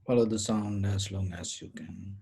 Follow the sound as long as you can.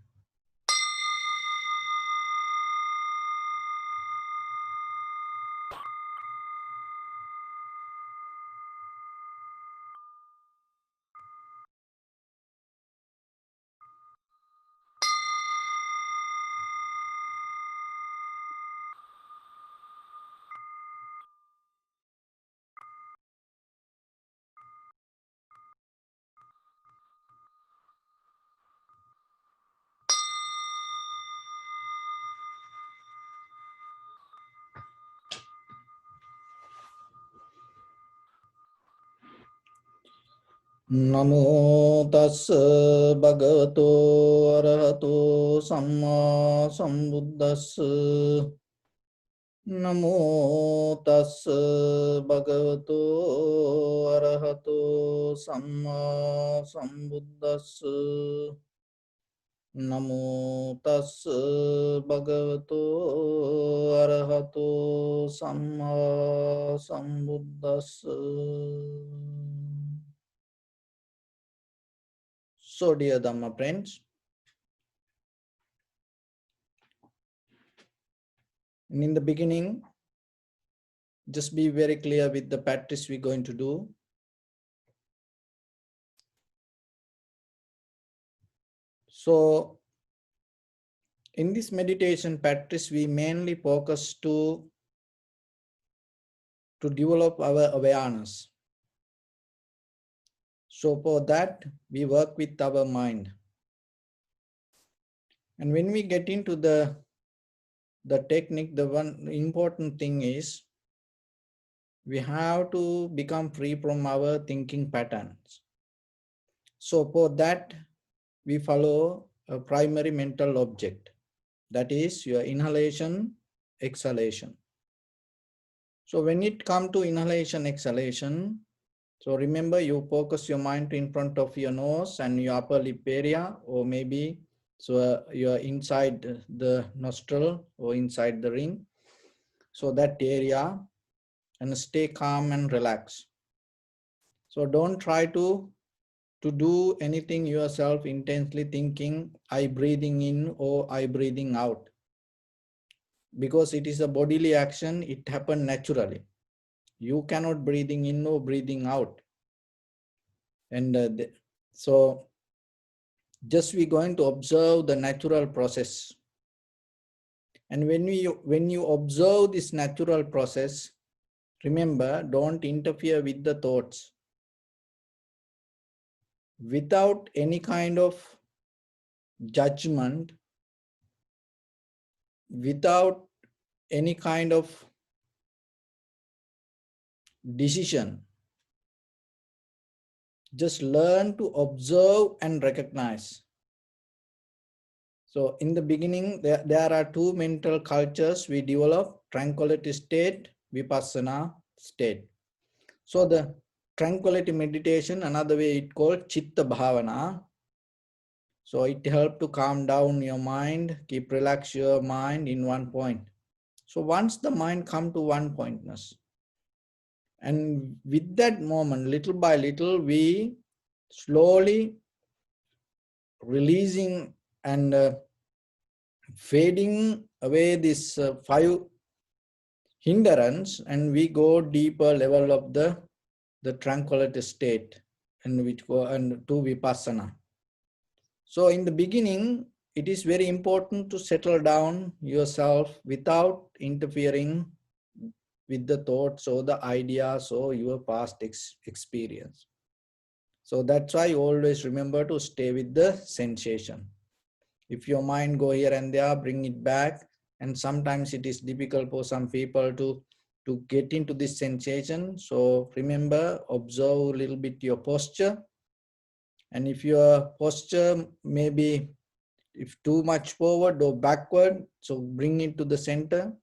Namo tassa bhagavato arahato samma sambuddhassa. Namo tassa bhagavato arahato samma sambuddhassa. Namo tassa bhagavato arahato samma sambuddhassa. So, dear Dhamma friends, and in the beginning, just be very clear with the practice we're going to do. So, in this meditation practice, we mainly focus to develop our awareness. So, for that, we work with our mind. And when we get into the technique, the one important thing is we have to become free from our thinking patterns. So, for that, we follow a primary mental object, that is your inhalation, exhalation. So when it comes to inhalation, exhalation, so remember you focus your mind in front of your nose and your upper lip area, or maybe so you're inside the nostril or inside the ring. So that area, and stay calm and relax. So don't try to do anything yourself intensely thinking I breathing in or I breathing out, because it is a bodily action. It happens naturally. You cannot breathing in or breathing out. And so just we're going to observe the natural process. And when you observe this natural process, remember, don't interfere with the thoughts. Without any kind of judgment, without any kind of decision, just learn to observe and recognize. So in the beginning, there are two mental cultures we develop: tranquility state, vipassana state. So the tranquility meditation, another way it called chitta bhavana. So it helps to calm down your mind, keep relax your mind in one point. So once the mind come to one pointness, and with that moment, little by little, we slowly releasing and fading away this 5 hindrance, and we go deeper level of the tranquility state, and which go and to vipassana. So in the beginning, it is very important to settle down yourself without interfering with the thoughts or the ideas or your past experience. So that's why you always remember to stay with the sensation. If your mind go here and there, bring it back. And sometimes it is difficult for some people to get into this sensation. So remember, observe a little bit your posture. And if your posture maybe if too much forward or backward, so bring it to the center.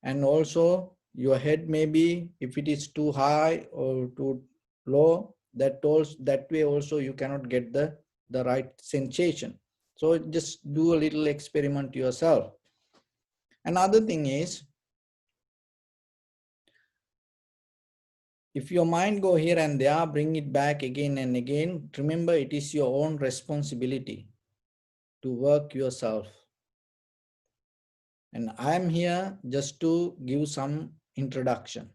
And also your head maybe if it is too high or too low, that way also you cannot get the right sensation. So just do a little experiment yourself. Another thing is, If your mind go here and there, bring it back again and again. Remember, it is your own responsibility to work yourself. And I am here just to give some introduction.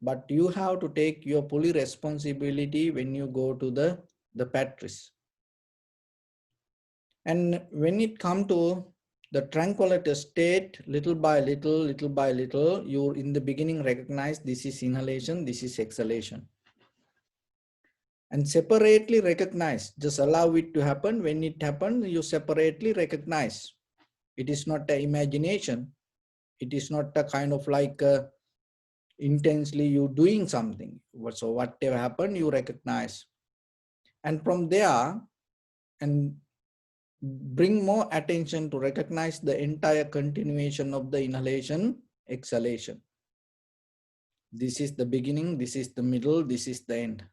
But you have to take your fully responsibility when you go to the practice. And when it comes to the tranquility state, little by little, you in the beginning recognize this is inhalation, this is exhalation. And separately recognize, just allow it to happen. When it happens, you separately recognize. It is not an imagination. It is not a kind of like intensely you doing something. So whatever happened, you recognize. And from there, and bring more attention to recognize the entire continuation of the inhalation, exhalation. This is the beginning, this is the middle, this is the end.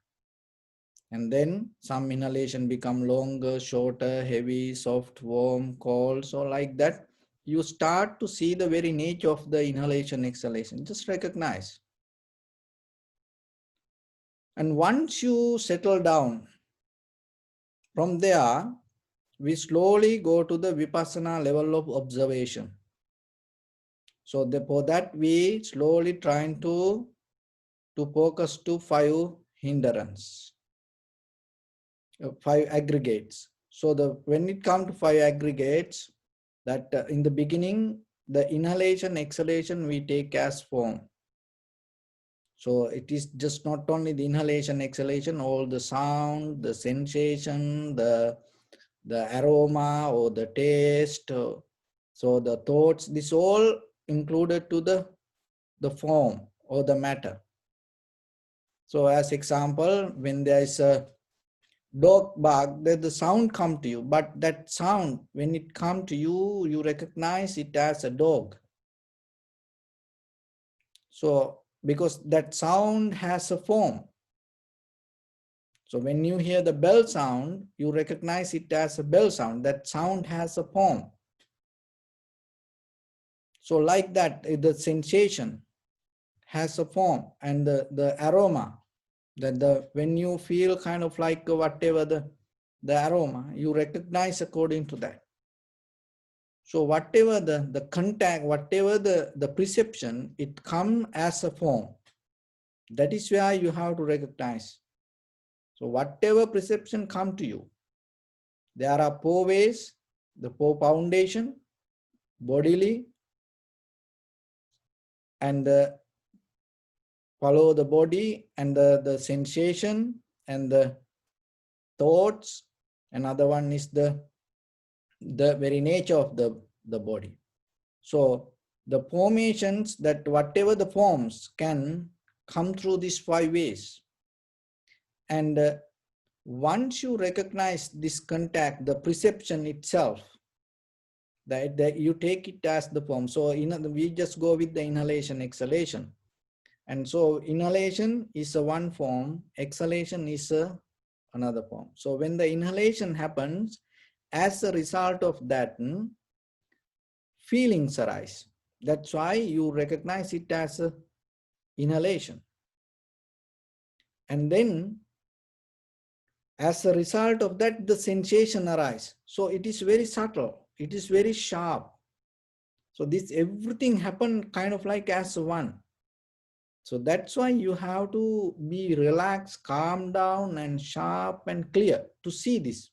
And then some inhalation become longer, shorter, heavy, soft, warm, cold, so like that. You start to see the very nature of the inhalation, exhalation. Just recognize. And once you settle down, from there, we slowly go to the vipassana level of observation. So for that, we slowly trying to focus to 5 hindrance, 5 aggregates. So when it comes to 5 aggregates, that in the beginning, the inhalation, exhalation we take as form. So it is just not only the inhalation, exhalation, all the sound, the sensation, the aroma or the taste, so the thoughts, this all included to the form or the matter. So as example, when there is a dog bark, the sound come to you, but that sound, when it come to you, you recognize it as a dog. So because that sound has a form. So when you hear the bell sound, you recognize it as a bell sound. That sound has a form. So like that, the sensation has a form, and the aroma, that when you feel kind of like whatever the aroma, you recognize according to that. So whatever the contact, whatever the perception, it comes as a form. That is where you have to recognize. So whatever perception come to you, there are 4 ways, the 4 foundation, bodily, and follow the body, and the sensation, and the thoughts. Another one is the very nature of the body. So the formations, that whatever the forms can come through these 5 ways. And once you recognize this contact, the perception itself, that you take it as the form. So we just go with the inhalation, exhalation. And so inhalation is a one form, exhalation is another form. So when the inhalation happens, as a result of that, feelings arise. That's why you recognize it as a inhalation. And then as a result of that, the sensation arises. So it is very subtle. It is very sharp. So this everything happened kind of like as one. So that's why you have to be relaxed, calm down, and sharp and clear to see this.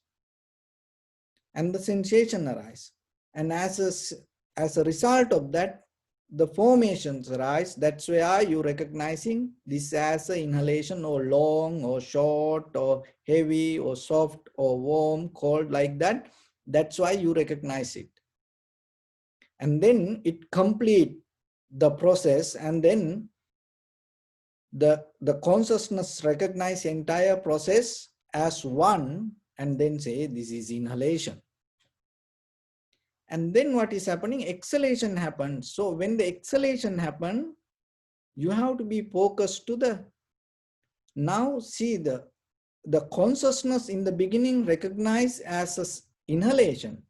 And the sensation arise. And as a result of that, the formations arise. That's why you recognizing this as an inhalation, or long or short or heavy or soft or warm, cold, like that. That's why you recognize it. And then it complete the process, and then the consciousness recognize the entire process as one, and then say this is inhalation. And then what is happening? Exhalation happens. So when the exhalation happens, you have to be focused to the, now see the consciousness in the beginning recognized as a inhalation.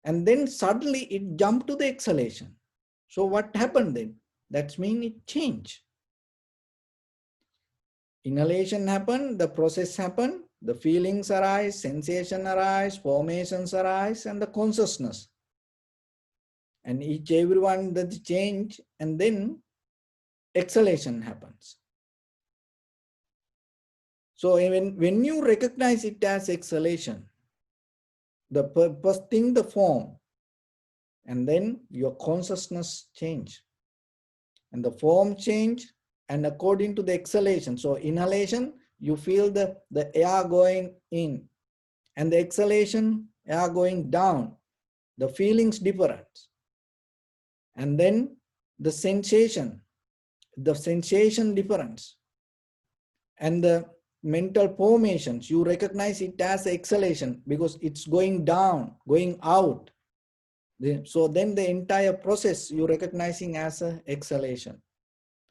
And then suddenly it jumped to the exhalation. So what happened then? That means it changed. Inhalation happen, the process happen, the feelings arise, sensation arise, formations arise, and the consciousness. And everyone that change, and then exhalation happens. So when you recognize it as exhalation, the first thing, the form, and then your consciousness change, and the form change, and according to the exhalation. So inhalation, you feel the air going in, and the exhalation, air going down, the feelings different. And then the sensation difference, and the mental formations, you recognize it as exhalation because it's going down, going out. So then the entire process you recognizing as a exhalation.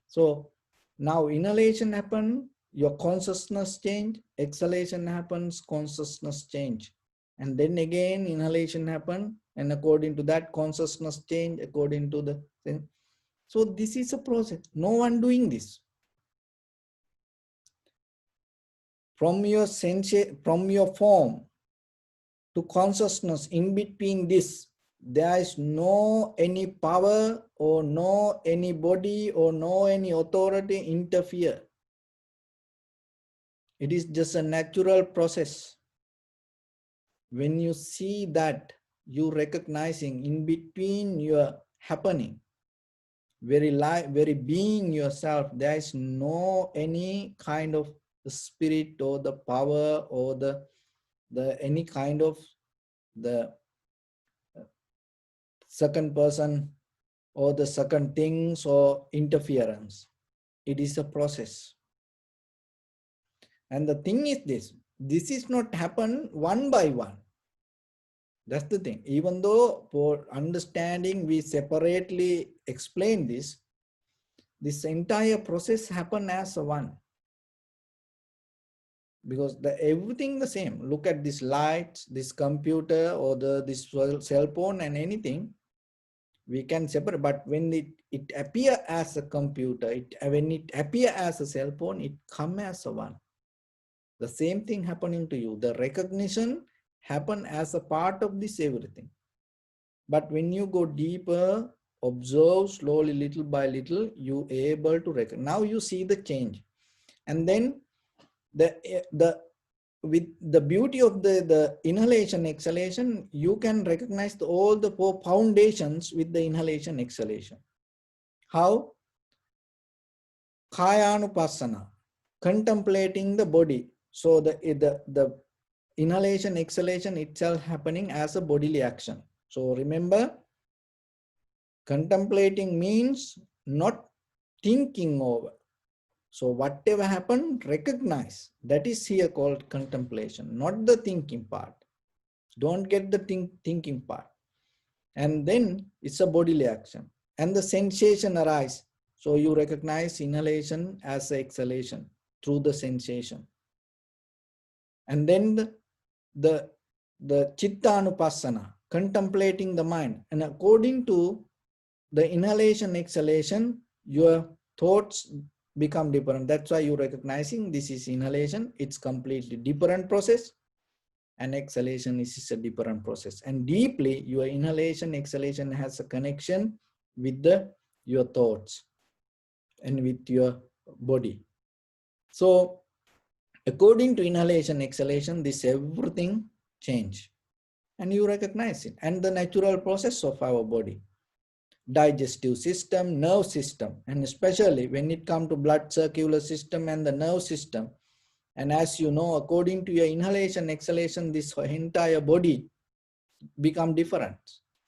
So now inhalation happen, your consciousness change, exhalation happens, consciousness change. And then again inhalation happen, and according to that consciousness change, according to the thing. So this is a process. No one doing this. From your form to consciousness, in between this, there is no any power or no anybody or no any authority interfere. It is just a natural process. When you see that, you recognizing in between your happening, very being yourself, there is no any kind of spirit or the power or the any kind of the second person or the second things or interference. It is a process. And the thing is this is not happen one by one. That's the thing. Even though for understanding we separately explain this entire process happen as a one. Because everything the same. Look at this light, this computer, or this cell phone and anything. We can separate, but when it appear as a computer, when it appear as a cell phone, it come as a one. The same thing happening to you. The recognition happen as a part of this everything. But when you go deeper, observe slowly, little by little, you able to recognize. Now you see the change. And then with the beauty of the inhalation, exhalation, you can recognize all the four foundations with the inhalation, exhalation. How? Kayanupassana, contemplating the body. So the inhalation, exhalation itself happening as a bodily action. So remember, contemplating means not thinking over. So whatever happened, recognize. That is here called contemplation, not the thinking part. Don't get the thinking part. And then it's a bodily action. And the sensation arise. So you recognize inhalation as exhalation through the sensation. And then the chittanupassana, contemplating the mind. And according to the inhalation, exhalation, your thoughts become different. That's why you're recognizing this is inhalation. It's completely different process. And exhalation is a different process. And deeply, your inhalation, exhalation has a connection with your thoughts and with your body. So according to inhalation, exhalation, this everything change. And you recognize it. And the natural process of our body. Digestive system, nerve system, and especially when it comes to blood circular system and the nerve system. And as you know, according to your inhalation, exhalation, this entire body become different.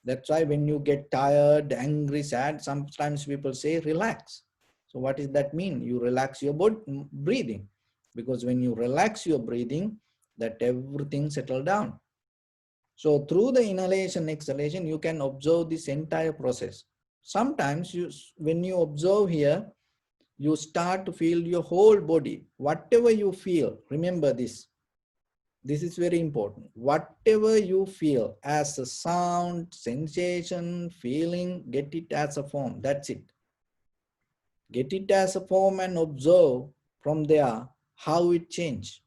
That's why when you get tired, angry, sad, sometimes people say relax. So what does that mean? You relax your body, breathing. Because when you relax your breathing, that everything settle down. So through the inhalation, exhalation, you can observe this entire process. Sometimes when you observe here, you start to feel your whole body. Whatever you feel, remember this. This is very important. Whatever you feel as a sound, sensation, feeling, get it as a form. That's it. Get it as a form and observe from there, how it changed.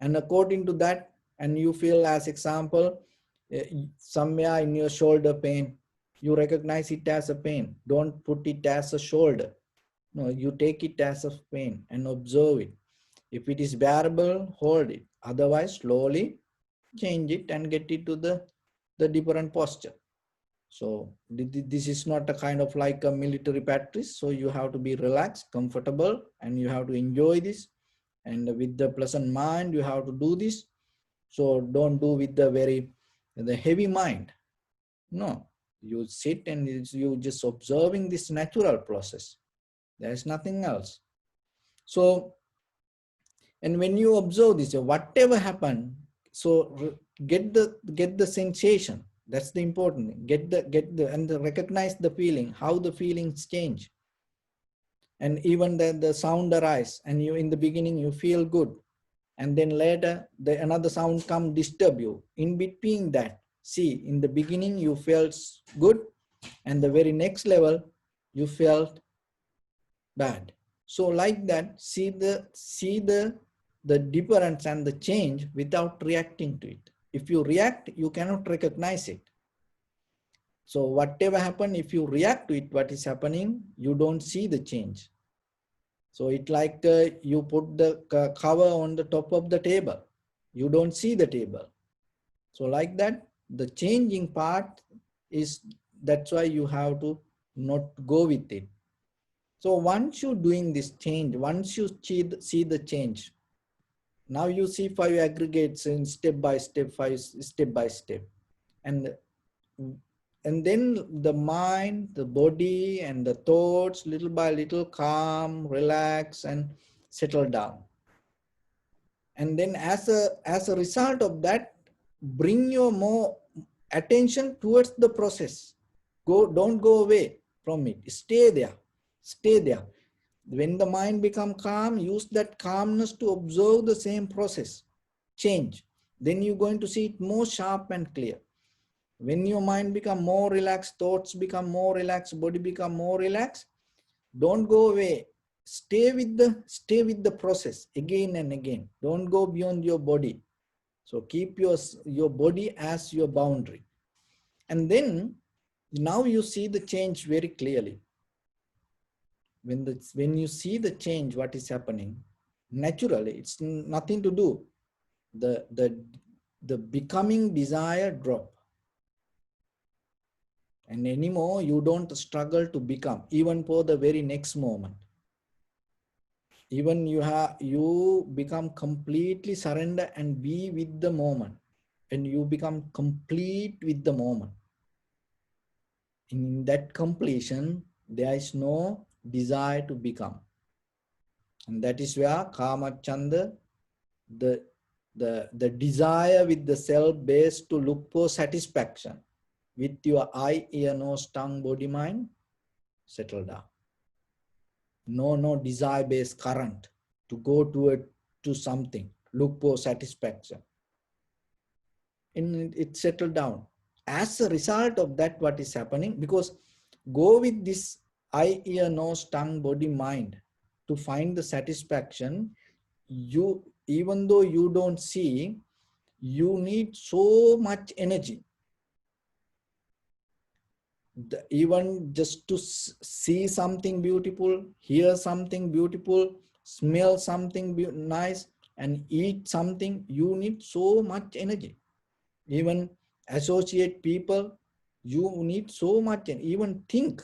And according to that, and you feel, as example, somewhere in your shoulder pain, you recognize it as a pain. Don't put it as a shoulder. No, you take it as a pain and observe it. If it is bearable, hold it. Otherwise, slowly change it and get it to the different posture. So this is not a kind of like a military practice. So you have to be relaxed, comfortable, and you have to enjoy this. And with the pleasant mind, you have to do this. So don't do with the heavy mind. No, you sit and you just observing this natural process. There's nothing else. So, and when you observe this, whatever happened, so get the sensation. That's the important thing. Get the and recognize the feeling, how the feelings change. And even the sound arise, and you in the beginning you feel good, and then later another sound come disturb you. In between that, see, in the beginning you felt good, and the very next level you felt bad. So like that, see the difference and the change without reacting to it. If you react, you cannot recognize it. So whatever happen, if you react to it, what is happening, you don't see the change. So it like you put the cover on the top of the table. You don't see the table. So like that, the changing part is, that's why you have to not go with it. So once you're doing this change, once you see the change, now you see 5 aggregates in step by step, step by step. And then the mind, the body, and the thoughts, little by little, calm, relax, and settle down. And then as a result of that, bring your more attention towards the process. Don't go away from it. Stay there. Stay there. When the mind become calm, use that calmness to observe the same process. Change. Then you're going to see it more sharp and clear. When your mind become more relaxed, thoughts become more relaxed, body become more relaxed, don't go away. Stay with the process again and again. Don't go beyond your body. So keep your body as your boundary. And then now you see the change very clearly. When you see the change, what is happening, naturally, it's nothing to do. The becoming desire drop. And anymore, you don't struggle to become, even for the very next moment. Even you become completely surrender and be with the moment. And you become complete with the moment. In that completion, there is no desire to become. And that is where Kama Chanda, the desire with the self base to look for satisfaction with your eye, ear, nose, tongue, body, mind, settle down. No desire based current to go to something, look for satisfaction. And it settled down. As a result of that, what is happening, because go with this eye, ear, nose, tongue, body, mind to find the satisfaction, you, even though you don't see, you need so much energy. Even just to see something beautiful, hear something beautiful, smell something nice, and eat something, you need so much energy. Even associate people, you need so much, and even think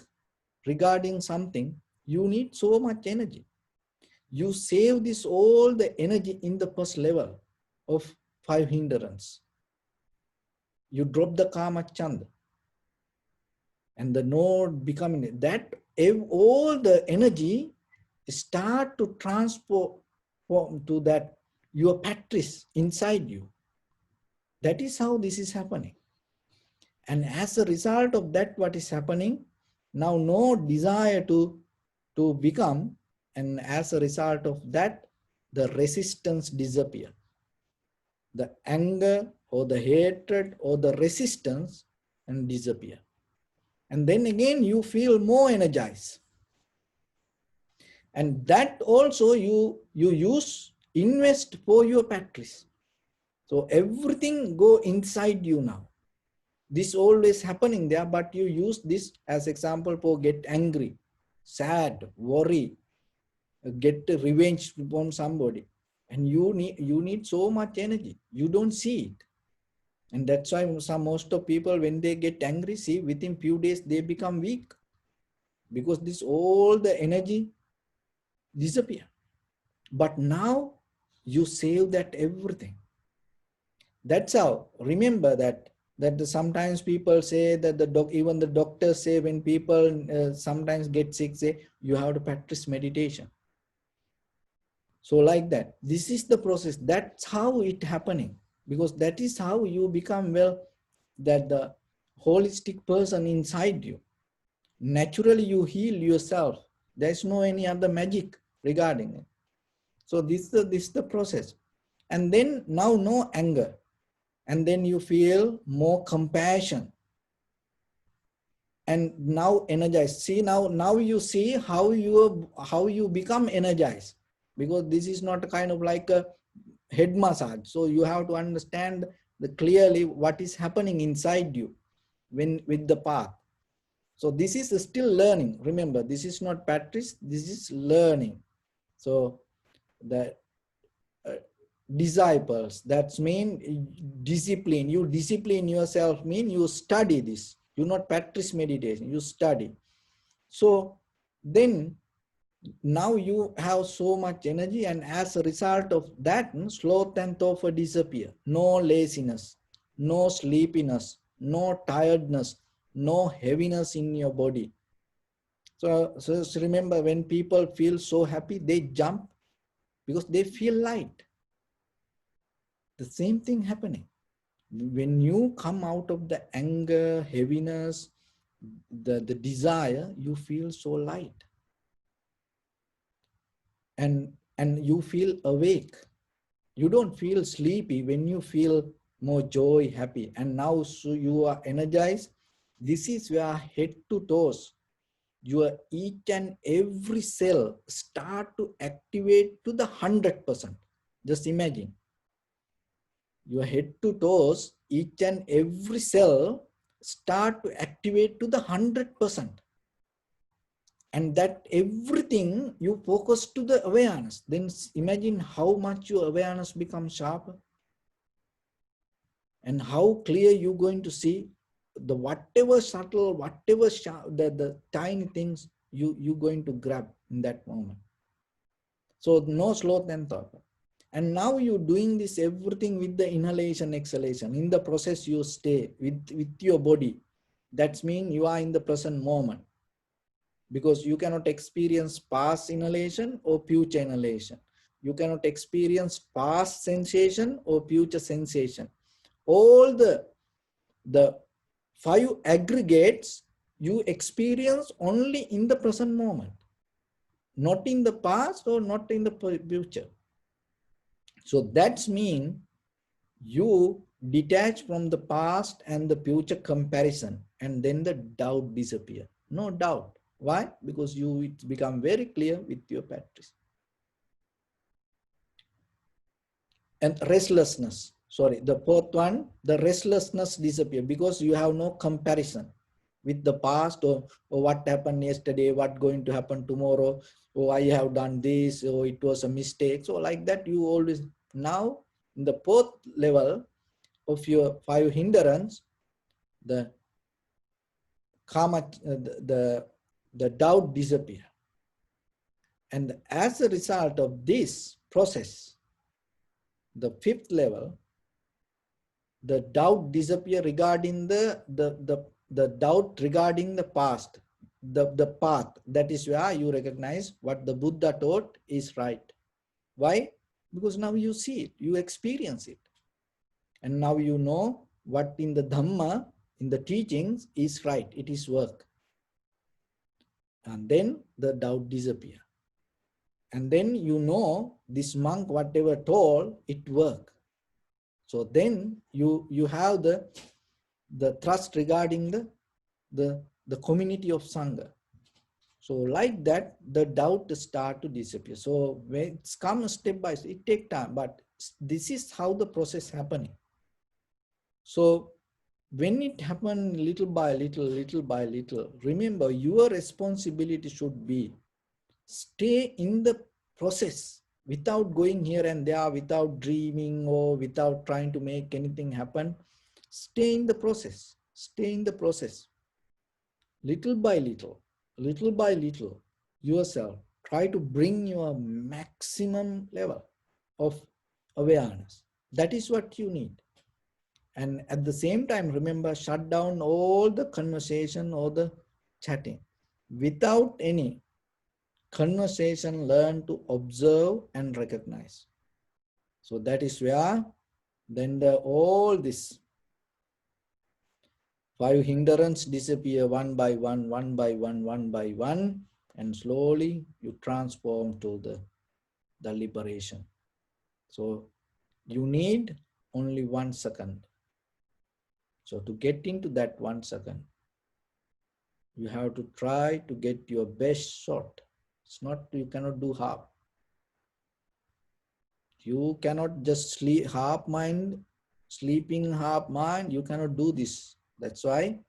regarding something, you need so much energy. You save this all the energy in the first level of 5 hindrance. You drop the Kama Chanda. And the node becoming that, all the energy start to transform to that your practice inside you. That is how this is happening. And as a result of that, what is happening now, no desire to become, and as a result of that, the resistance disappear. The anger or the hatred or the resistance and disappear. And then again, you feel more energized. And that also you use, invest for your practice. So everything go inside you now. This always happening there, but you use this as example for get angry, sad, worry, get revenge from somebody. And you need so much energy. You don't see it. And that's why most of people, when they get angry, see, within few days they become weak, because this all the energy disappear. But now you save that everything. That's how, remember that sometimes people say that even the doctors say, when people sometimes get sick, say you have to practice meditation. So like that, this is the process. That's how it happening, because that is how you become well, that the holistic person inside you. Naturally you heal yourself. There's no any other magic regarding it. So this is the process. And then now no anger. And then you feel more compassion. And now energized. See, now you see how you become energized. Because this is not kind of like a head massage. So you have to understand clearly what is happening inside you with the path. So this is still learning. Remember, this is not practice, this is learning. So the disciples, that's mean discipline. You discipline yourself, mean you study this. You not practice meditation, you study. So then now you have so much energy, and as a result of that, sloth and torpor disappear. No laziness, no sleepiness, no tiredness, no heaviness in your body. So remember, when people feel so happy, they jump because they feel light. The same thing happening. When you come out of the anger, heaviness, the desire, you feel so light. And you feel awake. You don't feel sleepy when you feel more joy, happy. And now so you are energized. This is where head to toes, your each and every cell start to activate to the 100%. Just imagine. Your head to toes, each and every cell start to activate to the 100%. And that everything you focus to the awareness. Then imagine how much your awareness becomes sharper, and how clear you're going to see the whatever subtle, whatever the tiny things you're going to grab in that moment. So no sloth and thought. And now you're doing this everything with the inhalation, exhalation. In the process, you stay with your body. That means you are in the present moment. Because you cannot experience past inhalation or future inhalation. You cannot experience past sensation or future sensation. All the 5 aggregates you experience only in the present moment. Not in the past or not in the future. So that's mean you detach from the past and the future comparison, and then the doubt disappear. No doubt. Why? Because it's become very clear with your practice. And restlessness. Sorry, the fourth one, the restlessness disappear because you have no comparison with the past, or what happened yesterday, what going to happen tomorrow, or I have done this, or it was a mistake. So like that, you always, now in the fourth level of your 5 hindrance, the karma, the doubt disappear. And as a result of this process, the 5th level, the doubt disappear regarding the doubt regarding the past, the path. That is where you recognize what the Buddha taught is right. Why? Because now you see it, you experience it. And now you know what in the Dhamma, in the teachings is right, it is work. And then the doubt disappear. And then you know this monk, whatever told, it work. So then you have the trust regarding the community of Sangha. So like that, the doubt start to disappear. So when it's come step by step, it take time, but this is how the process happening. So when it happen little by little, little by little, remember your responsibility should be stay in the process without going here and there, without dreaming or without trying to make anything happen. Stay in the process. Stay in the process. Little by little, yourself. Try to bring your maximum level of awareness. That is what you need. And at the same time, remember, shut down all the conversation or the chatting. Without any conversation, learn to observe and recognize. So that is where then all this 5 hindrance disappear one by one, one by one, one by one, and slowly you transform to the liberation. So you need only 1 second. So to get into that 1 second, you have to try to get your best shot. It's not, you cannot do half. You cannot just sleep half mind, sleeping half mind. You cannot do this. That's why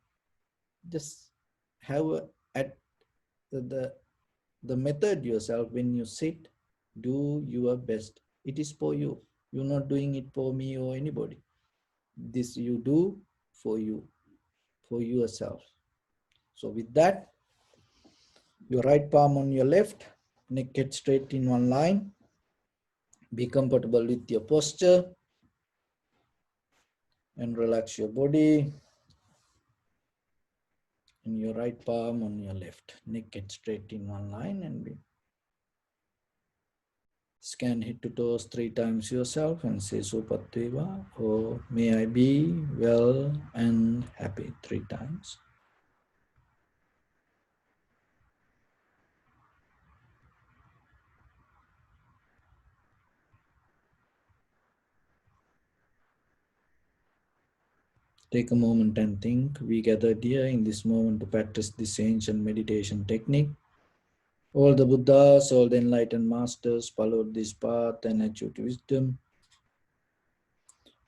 just have at the method yourself. When you sit, do your best. It is for you. You're not doing it for me or anybody. This you do for you, for yourself. So with that, your right palm on your left, neck get straight in one line. Be comfortable with your posture and relax your body. And your right palm on your left, neck get straight in one line, and be scan head to toes 3 times yourself and say Supateva, or may I be well and happy 3 times. Take a moment and think. We gathered here in this moment to practice this ancient meditation technique. All the Buddhas, all the enlightened masters followed this path and achieved wisdom.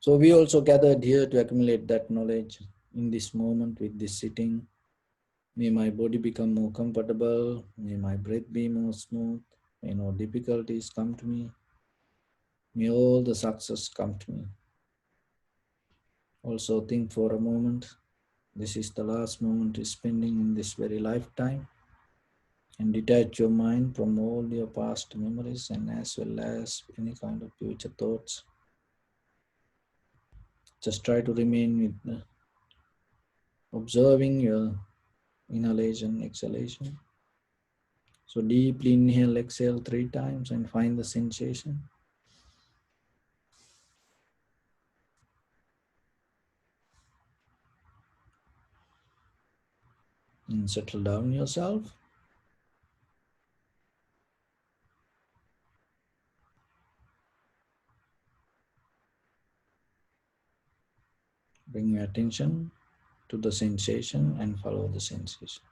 So we also gathered here to accumulate that knowledge in this moment with this sitting. May my body become more comfortable. May my breath be more smooth. May no difficulties come to me. May all the success come to me. Also think for a moment. This is the last moment you're spending in this very lifetime. And detach your mind from all your past memories and as well as any kind of future thoughts. Just try to remain with observing your inhalation, exhalation. So deeply inhale, exhale 3 times and find the sensation. And settle down yourself. Bring your attention to the sensation and follow the sensation.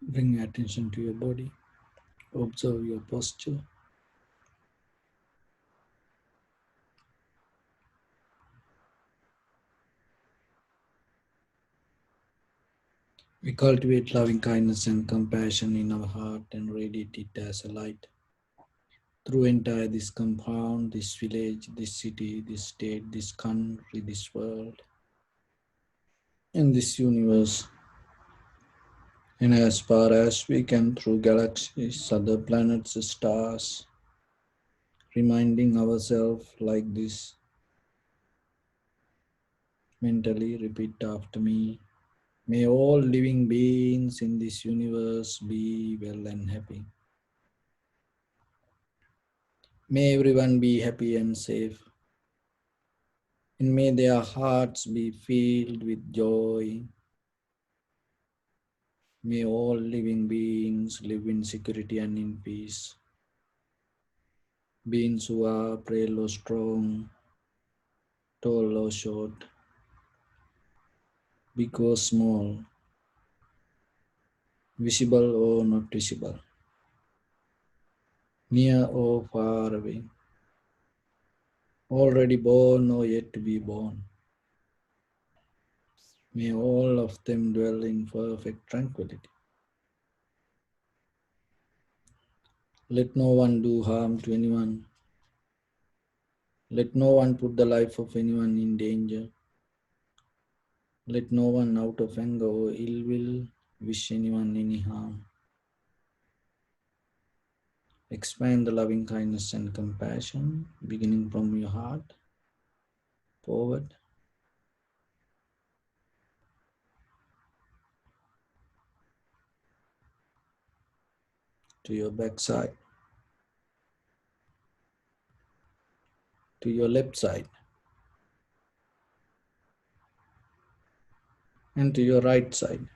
Bring attention to your body. Observe your posture. We cultivate loving kindness and compassion in our heart and radiate it as a light through entire this compound, this village, this city, this state, this country, this world, and this universe. And as far as we can through galaxies, other planets, stars, reminding ourselves like this, mentally repeat after me. May all living beings in this universe be well and happy. May everyone be happy and safe. And may their hearts be filled with joy. May all living beings live in security and in peace. Beings who are frail or strong, tall or short, big or small, visible or not visible, near or far away, already born or yet to be born. May all of them dwell in perfect tranquility. Let no one do harm to anyone. Let no one put the life of anyone in danger. Let no one out of anger or ill will wish anyone any harm. Expand the loving kindness and compassion beginning from your heart forward to your backside, to your left side, and to your right side,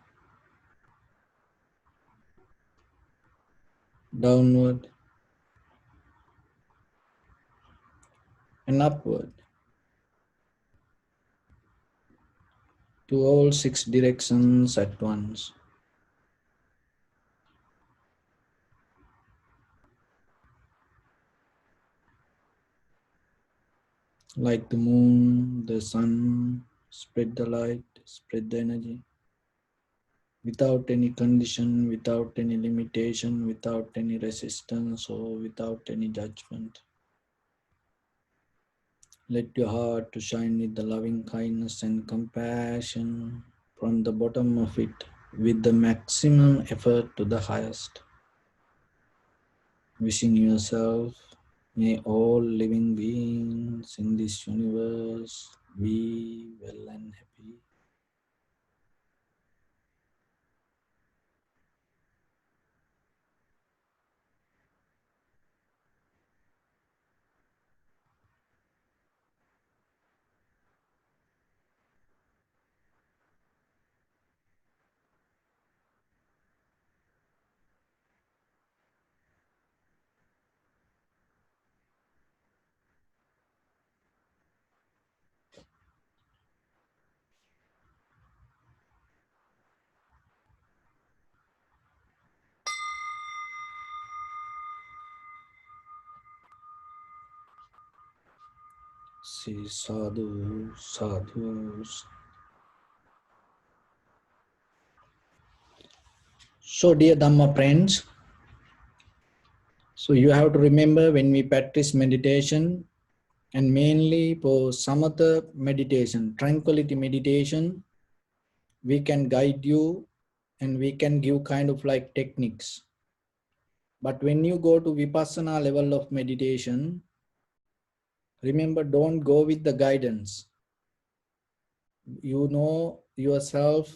downward and upward to all 6 directions at once. Like the moon, the sun, spread the light, spread the energy without any condition, without any limitation, without any resistance, or without any judgment. Let your heart to shine with the loving kindness and compassion from the bottom of it with the maximum effort to the highest. Wishing yourself, may all living beings in this universe be well and happy. See sadhu, sadhus. So dear Dhamma friends, so you have to remember when we practice meditation, and mainly for samatha meditation, tranquility meditation, we can guide you and we can give kind of like techniques. But when you go to vipassana level of meditation, remember, don't go with the guidance. You know yourself.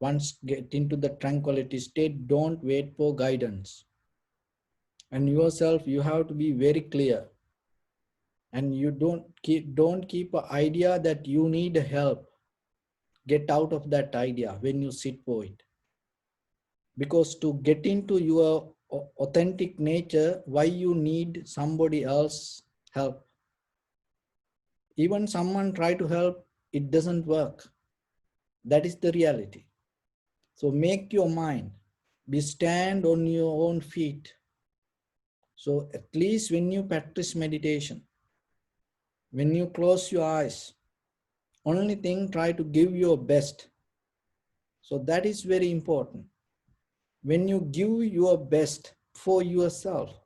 Once get into the tranquility state, don't wait for guidance. And yourself, you have to be very clear. And you don't keep an idea that you need help. Get out of that idea when you sit for it. Because to get into your authentic nature, why you need somebody else help? Even someone try to help, it doesn't work. That is the reality. So make your mind. Be stand on your own feet. So at least when you practice meditation, when you close your eyes, only thing, try to give your best. So that is very important. When you give your best for yourself,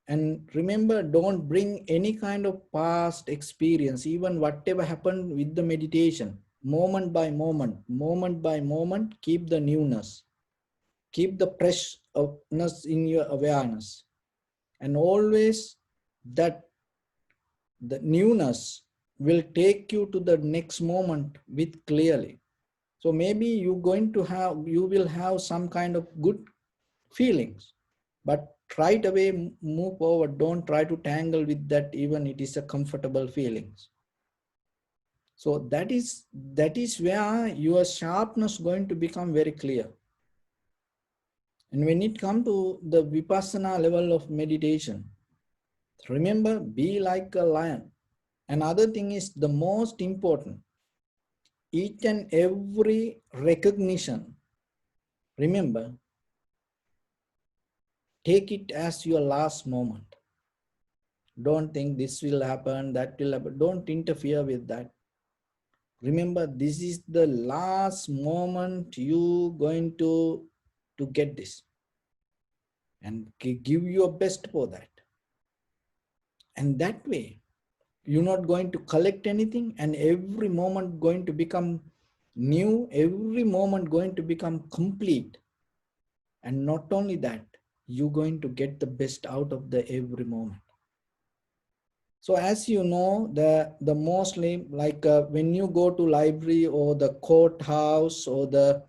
and remember, don't bring any kind of past experience, even whatever happened with the meditation, moment by moment, keep the newness, keep the freshness in your awareness. And always that the newness will take you to the next moment with clearly. So maybe you will have some kind of good feelings, but right away move forward. Don't try to tangle with that, even it is a comfortable feelings. So that is where your sharpness going to become very clear. And when it comes to the vipassana level of meditation, remember, be like a lion. Another thing is the most important, each and every recognition, remember, take it as your last moment. Don't think this will happen, that will happen. Don't interfere with that. Remember, this is the last moment you going to get this, and give your best for that. And that way, you're not going to collect anything, and every moment going to become new, every moment going to become complete. And not only that, you're going to get the best out of the every moment. So as you know, the mostly like when you go to library or the courthouse or the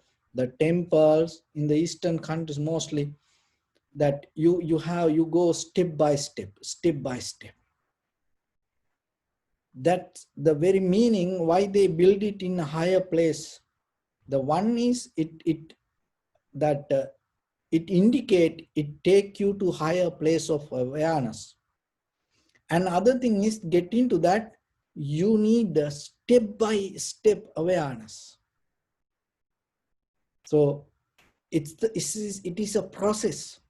temples in the Eastern countries, mostly that you go step by step. That's the very meaning why they build it in a higher place. The one is it that it indicate, it take you to higher place of awareness. And other thing is, get into that, you need the step by step awareness. So it is a process.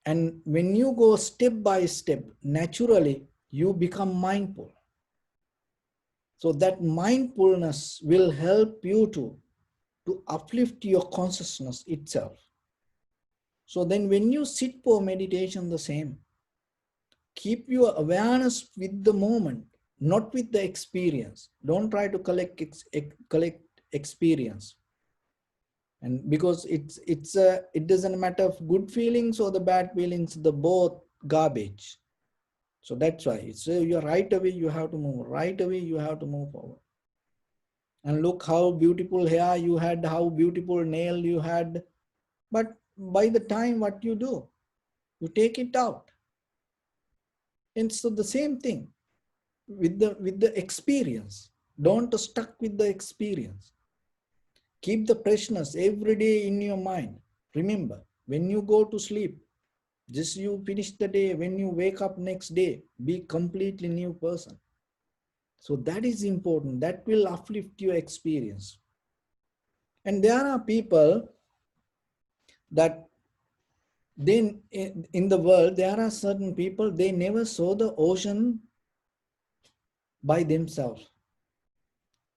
And when you go step by step, naturally you become mindful. So that mindfulness will help you to uplift your consciousness itself. So then when you sit for meditation, the same. Keep your awareness with the moment, not with the experience. Don't try to collect experience. And because it doesn't matter if good feelings or the bad feelings, the both garbage. So that's why it's you're right away, you have to move. Right away, you have to move forward. And look how beautiful hair you had, how beautiful nail you had. But by the time what you do, you take it out. And so the same thing with the experience. Don't stuck with the experience. Keep the freshness every day in your mind. Remember, when you go to sleep, just you finish the day, when you wake up next day, be completely new person. So that is important. That will uplift your experience. And there are people that then in the world, there are certain people, they never saw the ocean by themselves.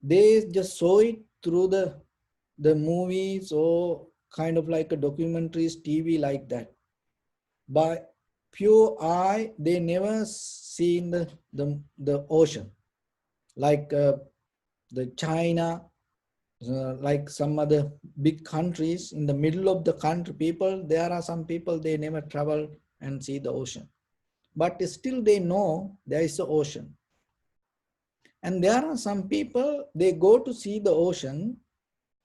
They just saw it through the movies or kind of like a documentaries, TV like that. By pure eye, they never seen the ocean. Like the China, like some other big countries in the middle of the country, people, there are some people, they never travel and see the ocean. But still they know there is an ocean. And there are some people, they go to see the ocean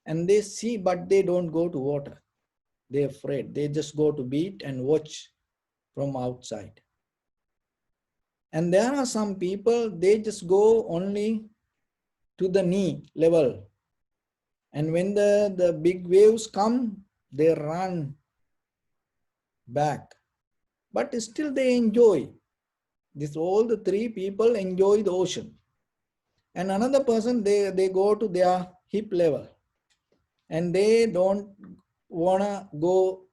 and they see, but they don't go to water. They're afraid. They just go to beach and watch from outside. And there are some people, they just go only to the knee level. And when the big waves come, they run back. But still they enjoy. All the three people enjoy the ocean. And another person, they go to their hip level. And they don't wanna go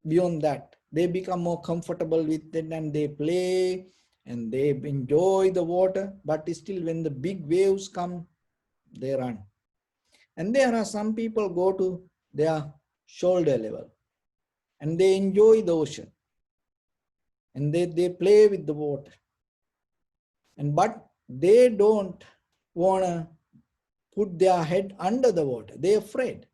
beyond that. They become more comfortable with it and they play and they enjoy the water. But still, when the big waves come, they run. And there are some people go to their shoulder level and they enjoy the ocean and they play with the water. And but they don't wanna put their head under the water. They're afraid.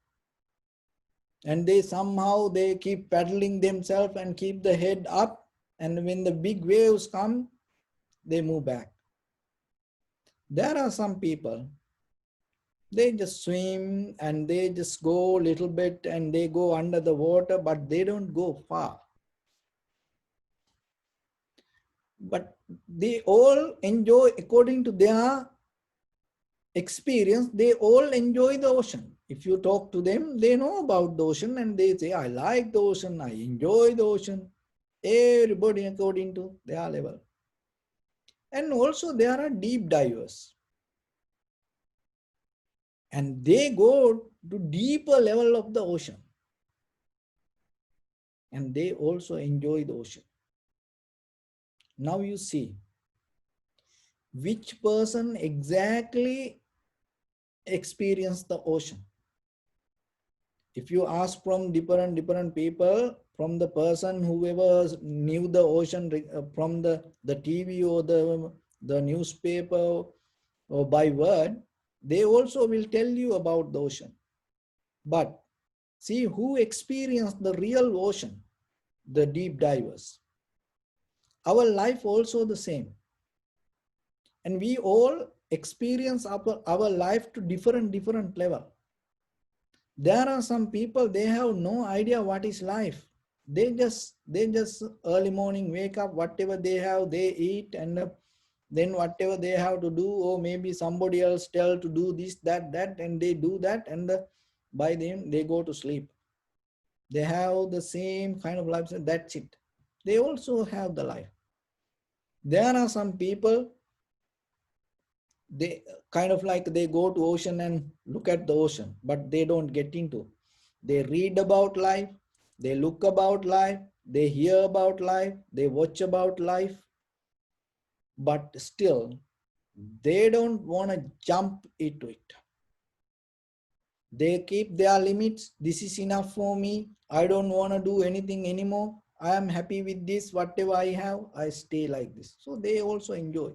And they somehow they keep paddling themselves and keep the head up. And when the big waves come, they move back. There are some people, they just swim and they just go a little bit and they go under the water, but they don't go far. But they all enjoy according to their experience, they all enjoy the ocean. If you talk to them, they know about the ocean and they say, I like the ocean, I enjoy the ocean. Everybody according to their level. And also there are deep divers. And they go to deeper level of the ocean. And they also enjoy the ocean. Now you see, which person exactly experienced the ocean? If you ask from different people, from the person whoever knew the ocean from the TV or the newspaper or by word, they also will tell you about the ocean. But see who experienced the real ocean, the deep divers. Our life also the same. And we all experience our life to different level. There are some people, they have no idea what is life. They just early morning wake up, whatever they have, they eat, and then whatever they have to do, or maybe somebody else tell to do this, that, and they do that, and by then they go to sleep. They have the same kind of life, that's it. They also have the life. There are some people, they kind of like they go to ocean and look at the ocean, but they don't get into. They read about life, they look about life, they hear about life, they watch about life, but still they don't want to jump into it. They keep their limits. This is enough for me. I don't want to do anything anymore. I am happy with this, whatever I have, I stay like this. So they also enjoy.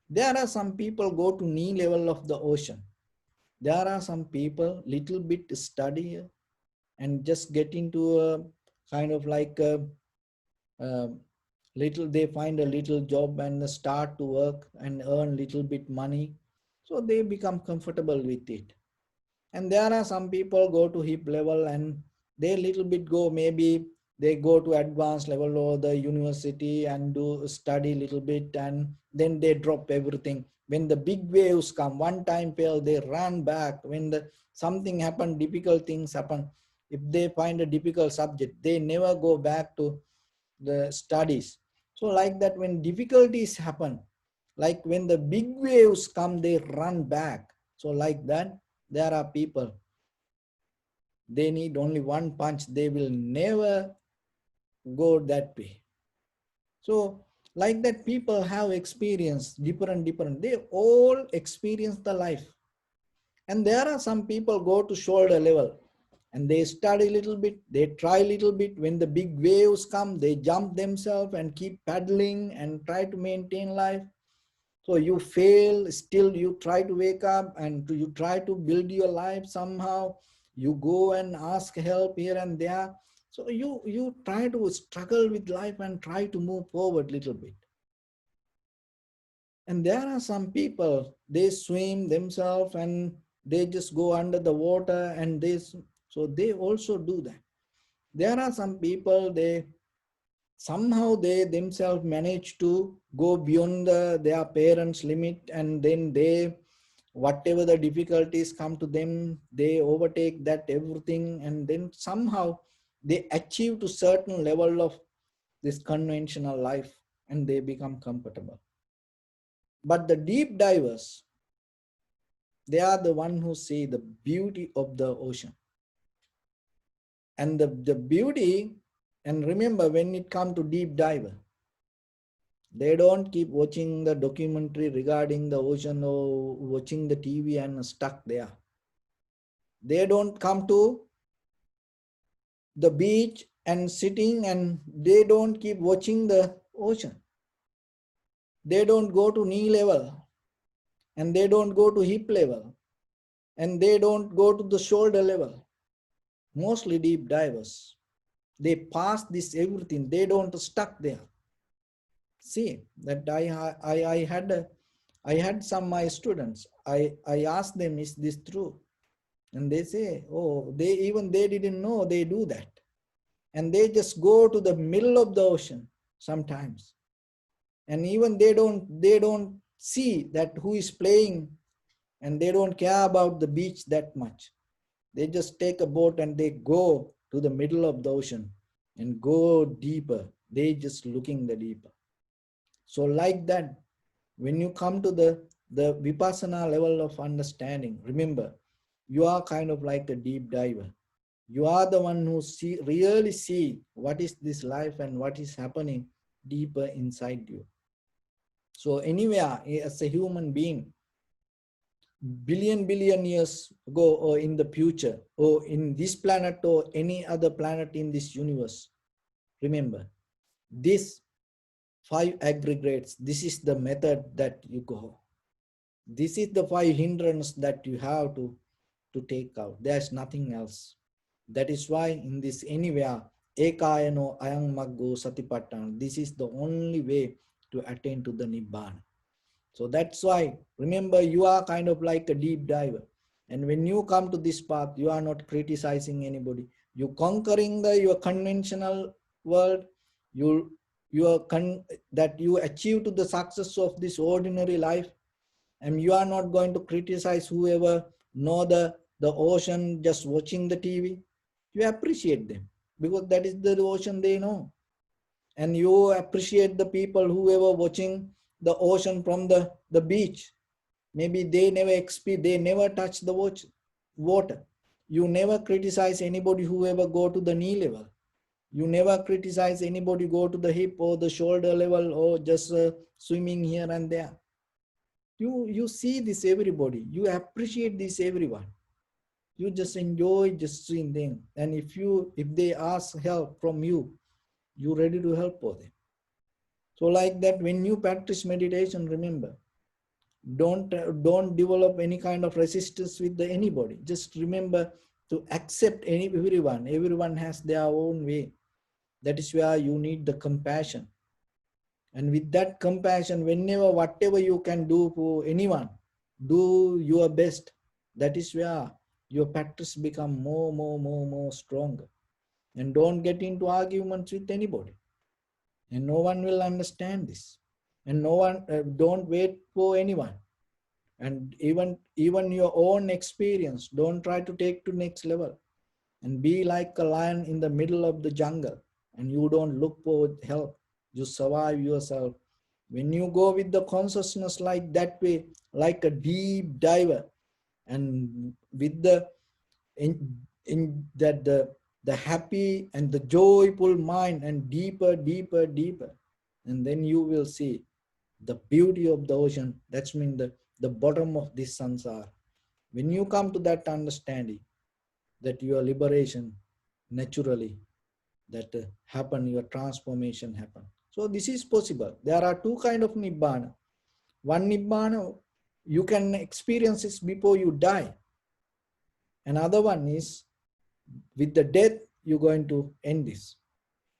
There are some people go to knee level of the ocean. There are some people little bit study and just get into a kind of like a little, they find a little job and start to work and earn little bit money. So they become comfortable with it. And there are some people go to hip level and they little bit go, maybe they go to advanced level or the university and do study little bit, and then they drop everything. When the big waves come, one time fail, they run back. When the something happen, difficult things happen, if they find a difficult subject, they never go back to the studies. So like that, when difficulties happen, like when the big waves come, they run back. So like that, there are people, they need only one punch, they will never go that way. So like that, people have experienced different, they all experience the life. And there are some people go to shoulder level and they study a little bit, they try a little bit. When the big waves come, they jump themselves and keep paddling and try to maintain life. So you fail, still you try to wake up and you try to build your life somehow. You go and ask help here and there. So you try to struggle with life and try to move forward a little bit. And there are some people, they swim themselves and they just go under the water and so they also do that. There are some people, they somehow they themselves manage to go beyond their parents' limit, and then they, whatever the difficulties come to them, they overtake that everything, and then somehow they achieve to certain level of this conventional life and they become comfortable. But the deep divers, they are the one who see the beauty of the ocean. And the beauty, and remember, when it comes to deep diver, they don't keep watching the documentary regarding the ocean or watching the TV and stuck there. They don't come to the beach and sitting, and they don't keep watching the ocean. They don't go to knee level, and they don't go to hip level, and they don't go to the shoulder level. Mostly deep divers, they pass this everything. They don't stuck there. See that I had some my students. I asked them, is this true? And they say, oh, they didn't know they do that. And they just go to the middle of the ocean sometimes. And even they don't see that who is playing, and they don't care about the beach that much. They just take a boat and they go to the middle of the ocean and go deeper. They just looking the deeper. So like that, when you come to the vipassana level of understanding, remember, you are kind of like a deep diver. You are the one who really see what is this life and what is happening deeper inside you. So anywhere as a human being, billion years ago or in the future, or in this planet or any other planet in this universe, remember, this 5 aggregates, this is the method that you go. This is the 5 hindrances that you have to take out. There's nothing else. That is why in this anywhere, ekayano ayang maggo satipatthana, this is the only way to attain to the nibbana. So that's why, remember, you are kind of like a deep diver. And when you come to this path, you are not criticizing anybody. You conquering your conventional world. That you achieve to the success of this ordinary life. And you are not going to criticize whoever know the ocean just watching the TV. You appreciate them because that is the ocean they know. And you appreciate the people whoever watching the ocean from the beach. Maybe they never touch the water. You never criticize anybody whoever go to the knee level. You never criticize anybody go to the hip or the shoulder level or just swimming here and there. You see this everybody. You appreciate this everyone. You just enjoy just seeing them. And if they ask help from you, you ready to help for them. So like that, when you practice meditation, remember, don't develop any kind of resistance with anybody. Just remember to accept everyone. Everyone has their own way. That is where you need the compassion. And with that compassion, whatever you can do for anyone, do your best. That is where your practice become more stronger. And don't get into arguments with anybody. And no one will understand this. And no one, don't wait for anyone. And even your own experience, don't try to take to next level. And be like a lion in the middle of the jungle. And you don't look for help. You survive yourself. When you go with the consciousness like that way, like a deep diver, and with in that the happy and the joyful mind, and deeper, and then you will see the beauty of the ocean. That's mean the bottom of this sansara. When you come to that understanding, that your liberation naturally that happen, your transformation happen. So this is possible. There are two kind of nibbana. One nibbana you can experience this before you die. Another one is with the death you're going to end this.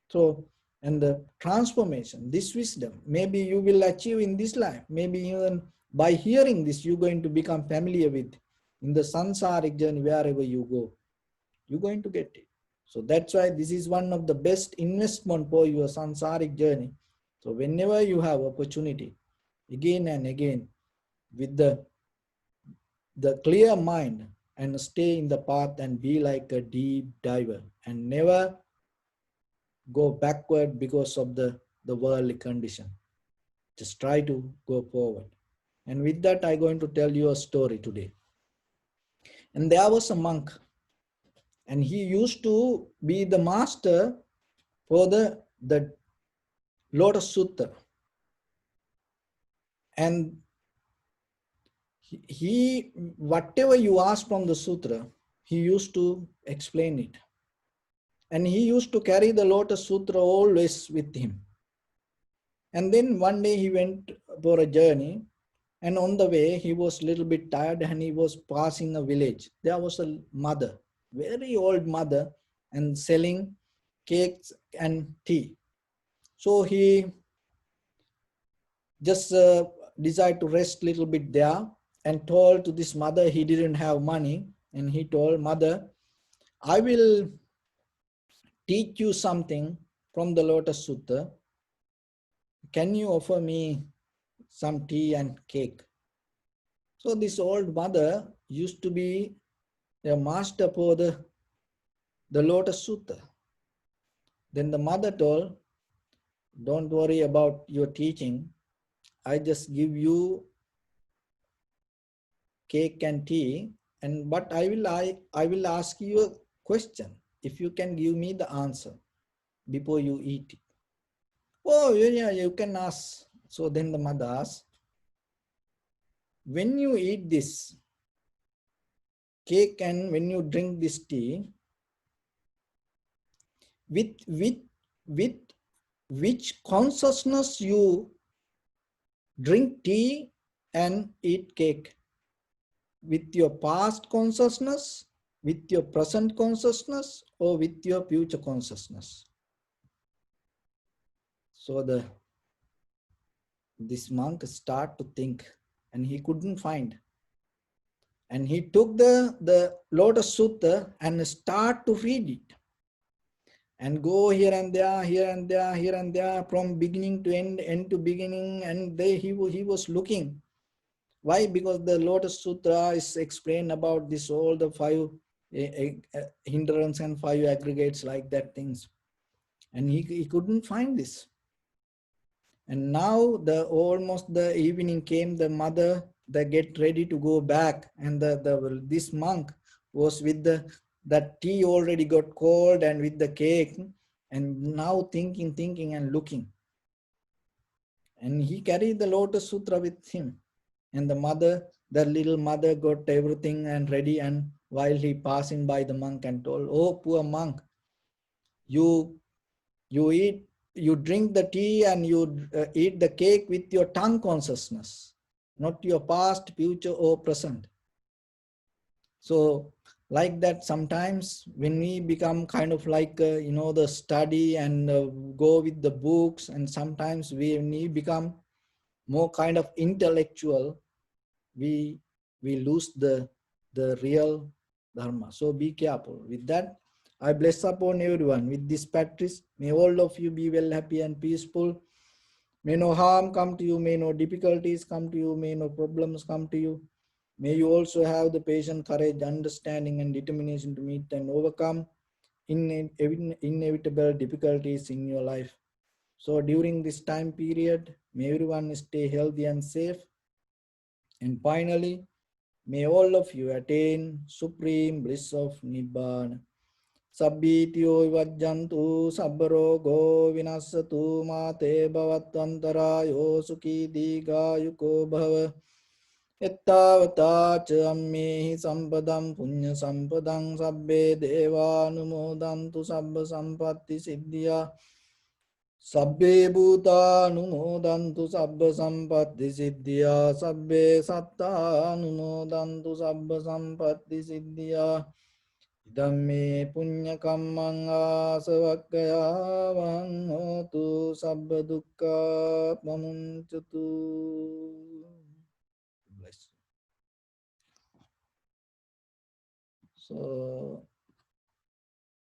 So, and the transformation, this wisdom, maybe you will achieve in this life. Maybe even by hearing this, you're going to become familiar with in the sansaric journey. Wherever you go, you're going to get it. So that's why this is one of the best investment for your sansaric journey. So whenever you have opportunity, again and again, with the clear mind, and stay in the path and be like a deep diver, and never go backward because of the worldly condition. Just try to go forward. And with that, I'm going to tell you a story today. And there was a monk. And he used to be the master for the Lotus Sutra. And he, whatever you ask from the sutra, he used to explain it. And he used to carry the Lotus Sutra always with him. And then one day he went for a journey, and on the way he was a little bit tired and he was passing a village. There was a mother, very old mother, and selling cakes and tea. So he just decided to rest a little bit there, and told to this mother he didn't have money. And he told, "Mother, I will teach you something from the Lotus Sutra. Can you offer me some tea and cake?" So this old mother used to be a master for the Lotus Sutra. Then the mother told, "Don't worry about your teaching. I just give you cake and tea, and but I will ask you a question. If you can give me the answer before you eat it." "Oh, yeah, you can ask." So then the mother asked, "When you eat this cake and when you drink this tea, with with which consciousness you drink tea and eat cake? With your past consciousness, with your present consciousness, or with your future consciousness?" So this monk start to think, and he couldn't find. And he took the Lotus Sutta and start to read it, and go here and there, here and there, here and there, from beginning to end, end to beginning. And he was looking. Why? Because the Lotus Sutra is explained about this, all the five hindrance and five aggregates, like that things. And he couldn't find this. And now almost the evening came, the mother, they get ready to go back, and this monk was with that tea already got cold and with the cake, and now thinking and looking. And he carried the Lotus Sutra with him. And the little mother got everything and ready, and while he passing by the monk and told, "Oh, poor monk, you you drink the tea and you eat the cake with your tongue consciousness, not your past, future, or present." So like that, sometimes when we become kind of like the study and go with the books, and sometimes when we become more kind of intellectual, we lose the real dharma. So be careful with that. I bless upon everyone with this practice. May all of you be well, happy, and peaceful. May no harm come to you. May no difficulties come to you. May no problems come to you. May you also have the patience, courage, understanding, and determination to meet and overcome inevitable difficulties in your life. So during this time period, may everyone stay healthy and safe. And finally, may all of you attain supreme bliss of Nibbana. Sabbitiyo vajjantu sabbarogo vinasatu mate bhavatvantarayo sukhi digayuko bhava. Ettavata ca ammehi sampadam punya sampadam sabbe deva anumodantu sabba sampatti siddhya. Sabbe bhuta anumodantu sabba sampatti siddhya. Sabbe satta anumodantu sabba sampatti siddhya. Dhamme punya kammang asavakkaya hotu sabba dukkha pamuncatu. Bless you. So